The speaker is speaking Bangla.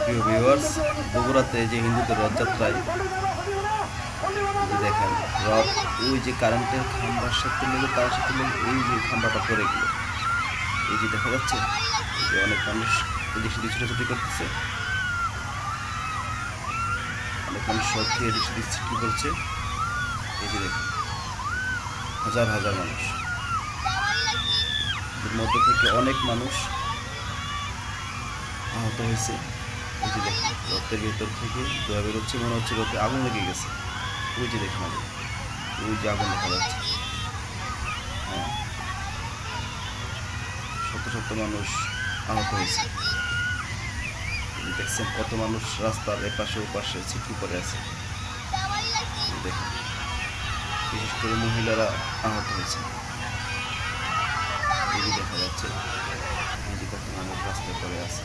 প্রিয় ভিউয়ার্স, বগুড়াতে যে হিন্দুদের রথযাত্রায় যে দেখেন রথ, ওই যে কারেন্টের খাম্বার সাথে লেগে তার সাথে লেগে এই যে খাম্বাটা পড়ে গেল, এই যে দেখা যাচ্ছে, এই যে অনেক মানুষ এদিক সেদিক ছোটাছুটি করতেছে, অনেক মানুষ শখ খেয়ে এদিক সেদিক ছিটকে করছে। এই যে দেখুন হাজার হাজার মানুষ, এর মধ্যে থেকে অনেক মানুষ আহত হয়েছে। এই যে দেখুন রথের ভেতর থেকে ধোঁয়া বেরোচ্ছে, মনে হচ্ছে রথে আগুন লেগে গেছে। ওই যে দেখুন আগুন, ওই যে আগুন দেখা যাচ্ছে। হ্যাঁ, শত শত মানুষ আহত হয়েছে। দেখছেন কত মানুষ রাস্তার এপাশে ওপাশে ছিটকে পড়ে আছে। দেখুন বিশেষ করে মহিলারা আহত হয়েছে। এই যে দেখা যাচ্ছে, এই যে কত মানুষ রাস্তায় পড়ে আছে।